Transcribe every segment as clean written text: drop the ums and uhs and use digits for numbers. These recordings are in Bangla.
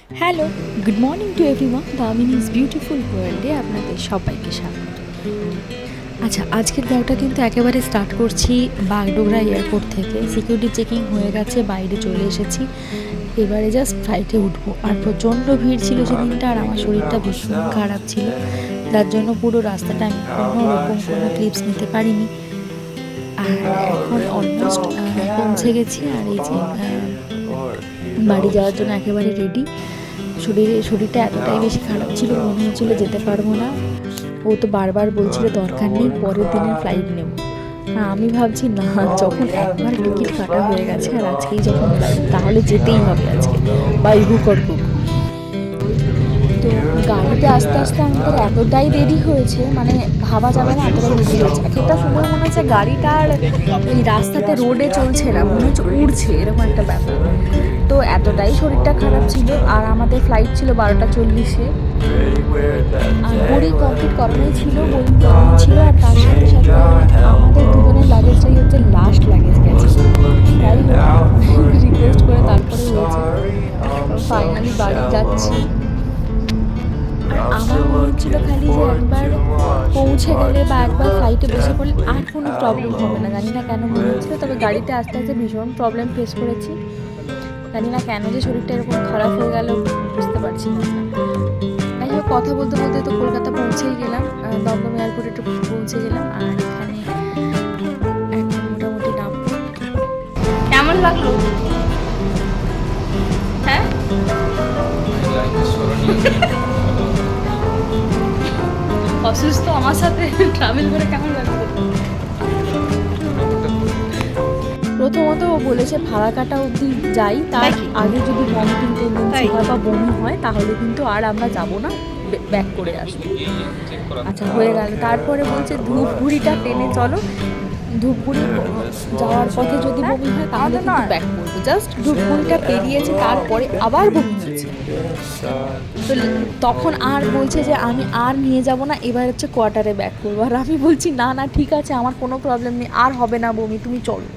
Hello, good morning to everyone. Damini's beautiful ওয়ার্ল্ডে আপনাদের সবাইকে স্বাগত। আচ্ছা, আজকের ব্লগটা কিন্তু একেবারে স্টার্ট করছি বাগডোগরা এয়ারপোর্ট থেকে। সিকিউরিটি চেকিং হয়ে গেছে, বাইরে চলে এসেছি। এবারে জাস্ট ফ্লাইটে উঠবো। আর প্রচণ্ড ভিড় ছিল সেদিনটা, আর আমার শরীরটা ভীষণ খারাপ ছিল, যার জন্য পুরো রাস্তাটা আমি কোনো রকম কোনো ক্লিপস নিতে পারিনি। আর এখন অলমোস্ট পৌঁছে গেছি। আর এই যে বাড়ি যাওয়ার জন্য একেবারে রেডি। শরীরটা এতটাই বেশি খারাপ ছিল, মনে হচ্ছিলো যেতে পারবো না। ও তো বারবার বলছিল দরকার নেই, পরের দিনের ফ্লাইট নেব। আমি ভাবছি না, যখন একবার টিকিট কাটা হয়ে গেছে আর আজকেই যখন ফ্লাইট, তাহলে যেতেই হবে আজকে, বাই হুক অর ক্রুক। তো গাড়িতে আস্তে আস্তে আমাদের এতটাই দেরি হয়েছে, মানে ভাবা যাবে না এতটাই দেরি হয়েছে। একটা সময় মনে হচ্ছে গাড়িটা আর এই রাস্তাতে রোডে চলছে না, মনে হচ্ছে উড়ছে, এরকম একটা ব্যাপার। তো এতটাই শরীরটা খারাপ ছিল। আর আমাদের ফ্লাইট ছিল 12:40-এ। আর বড়ি কমপ্লিট করানোই ছিল, বড়ি ছিল। আর তার সাথে সাথে আমাদের দুজনের লাগেজটাই হচ্ছে লাস্ট লাগেজ গেছে। তাই রিকোয়েস্ট করে তারপরে হয়েছে। ফাইনালি বাড়ি যাচ্ছি। আমার মনে হচ্ছিল খালি যে একবার পৌঁছে গেলে বা একবার ফ্লাইটে বসে পড়লে আর কোনো প্রবলেম হবে না। জানি না কেন মনে হচ্ছিলো, তবে গাড়িতে আস্তে আস্তে ভীষণ প্রবলেম ফেস করেছি। জানি না কেন যে শরীরটা এরকম খারাপ হয়ে গেল, বুঝতে পারছি না। যাই হোক, কথা বলতে বলতে তো কলকাতা পৌঁছেই গেলাম, দমদম এয়ারপোর্টে একটু পৌঁছে গেলাম। আর এখানে এখন মোটামুটি নামবো। কেমন লাগলো? হ্যাঁ, অসুস্থ আমার সাথে ট্রাভেল করে কেমন লাগলো? প্রথমত ও বলেছে ফালাকাটা অবধি যাই, তার আগে যদি ভমিটিং টেন্ডেন্সি হয় বা বমি হয় তাহলে কিন্তু আর আমরা যাব না, ব্যাক করে আসবো। আচ্ছা, হয়ে গেল। তারপরে বলছে ধূপগুড়িটা ট্রেনে চলো, ধূপগুড়ি যাওয়ার পথে যদি বমি হয় তাহলে কিন্তু ব্যাক করবো। জাস্ট ধূপগুড়িটা পেরিয়েছে, তারপরে আবার বমি হয়েছে। তো তখন আর বলছে যে আমি আর নিয়ে যাব না, এবার হচ্ছে কোয়ার্টারে ব্যাক করবো। আর আমি বলছি না না, ঠিক আছে, আমার কোনো প্রবলেম নেই, আর হবে না বমি, তুমি চলো।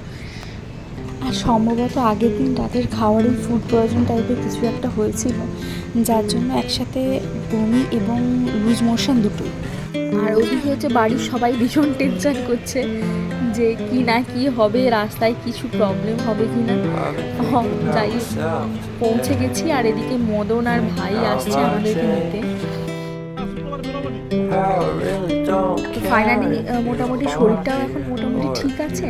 আর সম্ভবত আগের দিন রাতের খাবারেই ফুড পয়জন টাইপের কিছু একটা হয়েছিল, যার জন্য একসাথে বমি এবং লুজ মোশন দুটোই। আর ওদিকে হচ্ছে বাড়ির সবাই ভীষণ টেনশন করছে যে কি না কি হবে, রাস্তায় কিছু প্রবলেম হবে কি না। যাই পৌঁছে গেছি। আর এদিকে মদন আর ভাই আসছে আমাদেরকে নিতে। তো ফাইনালি মোটামুটি শরীরটাও এখন মোটামুটি ঠিক আছে।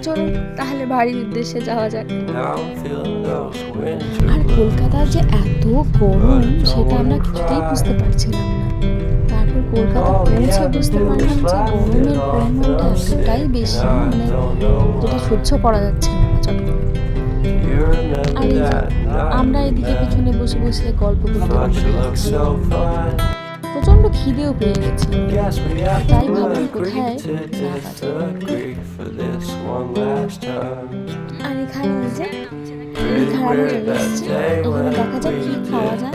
চলো তাহলে বাড়ির উদ্দেশ্যে যাওয়া যাক। আর কলকাতার যে এত গরম সেটা আমরা কিছুতেই বুঝতে পারছিলাম না। তারপর কলকাতা পৌঁছে বুঝতে পারলাম যে গরমের পরিমাণটা এতটাই বেশি, মানে যেটা সহ্য করা যাচ্ছে না চট করে। আর আমরা এদিকে পিছনে বসে বসে গল্প করতে প্রচন্ড খিদেও পেয়ে গেছি, তাই ভাবলাম কোথায়। আর এখানে যে এখানে চলে এসেছি, এখানে দেখা যাক কি খাওয়া যায়।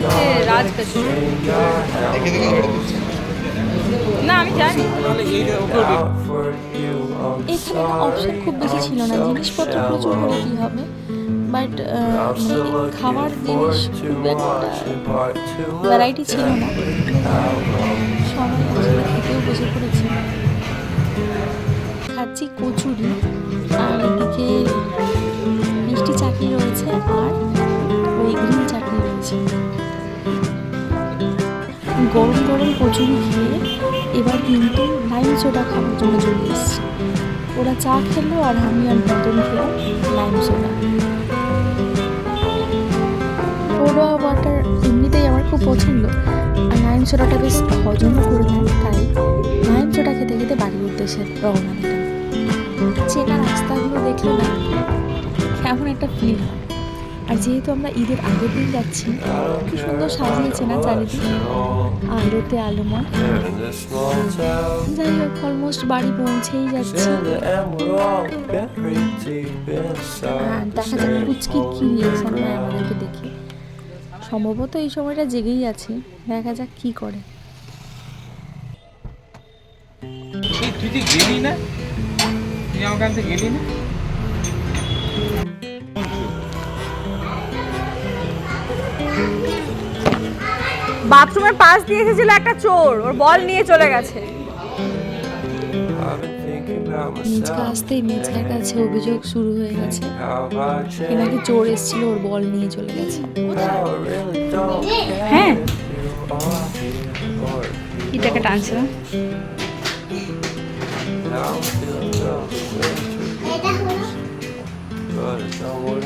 না আমি জানি এখানে অপশন খুব বেশি ছিল না, জিনিসপত্র প্রচুর হলে কী হবে, বাট খাবার জিনিস খুব একটা ভ্যারাইটি ছিল না। সবাই আসলে খেতেও বসে পড়েছি। খাচ্ছি কচুরি, আর এদিকে মিষ্টি চাটনি রয়েছে, আর ওই গ্রিন চাটনি রয়েছে। গরম গরম কচুরি খেয়ে এবার কিন্তু লাইম সোডা খাওয়ার জন্য চলে এসেছি। ওরা চা খেলো আর আমি আর মদন খেলাম লাইম সোডা। সোডা ওয়াটার এমনিতেই আমার খুব পছন্দ, আর লাইম সোডাটা বেশ হজমও করে নেয়, তাই লাইম সোডা খেতে খেতে বাড়ির উদ্দেশ্যে রওনা দিলাম। চেনা রাস্তাগুলো দেখলে না কেমন একটা ফিল হয়। আর যেহেতু আমরা ঈদের আগের দিন যাচ্ছি, কি সুন্দর সাজিয়েছে না চারিদিক, আলোতে আলোময়। যাই হোক, অলমোস্ট বাড়ি পৌঁছেই যাচ্ছি। আর দেখা যাক পুচকির কি রিয়েকশন হয় আমাদেরকে দেখে। সম্ভবত এই সময়টা জেগেই আছে, দেখা যাক কি করে। তুই তো গেলি না, তুই আমার কাছে গেলি না। বাথরুমের পাশ দিয়ে এসেছিল একটা চোর, ওর বল নিয়ে চলে গেছে। মিচকা আসতেই মিচকার কাছে অভিযোগ শুরু হয়ে গেছে, এ নাকি চোর এসেছিল, ওর বল নিয়ে চলে গেছে। হ্যাঁ, কি টাকা টানছে না?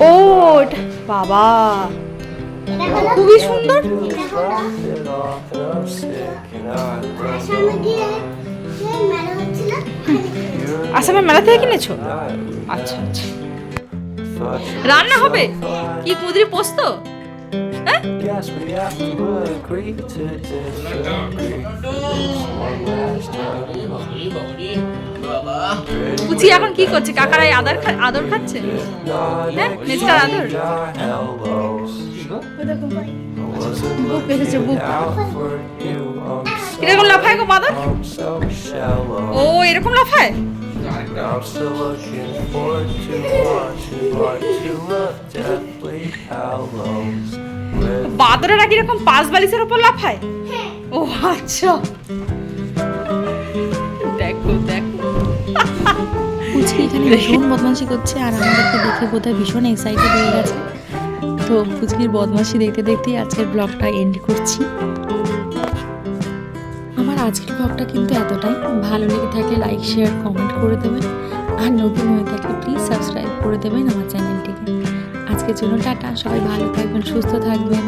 ও এটা বাবা, খুবই সুন্দর। আসামের মেলা থেকে কিনেছো? আচ্ছা আচ্ছা। রান্না হবে কি, কুঁদরি পোস্ত? হ্যাঁ? পুচি এখন কি করছে? কাকারাই আদর খাচ্ছে? হ্যাঁ, মেজকার আদর। বুক এসেছে, বুক। এরকম লাফায় গো বাদর? ও এরকম লাফায়? I'm still looking forward to watching part 2 of Deathly Hallows. বাদরেরা কিরকম পাঁচ বালিশের উপর লাফায়? ও আচ্ছা, দেখো দেখো। পুচকি এখানে ভীষণ বদমাশি করছে, আর আমাদেরকে দেখে বোধহয় ভীষণ এক্সাইটেড হয়ে গেছে। তো পুচকির বদমাশি দেখতে দেখতেই আজকের ব্লগটা এন্ড করছি। আমার আজকের ব্লগটা কিন্তু এতটাই। ভালো লেগে থাকলে লাইক, শেয়ার, কমেন্ট করে দেবেন, আর নতুন হয়ে থাকলে প্লিজ সাবস্ক্রাইব করে দেবেন আমার চ্যানেলটিকে। আজকের জন্য টাটা, সবাই ভালো থাকবেন, সুস্থ থাকবেন।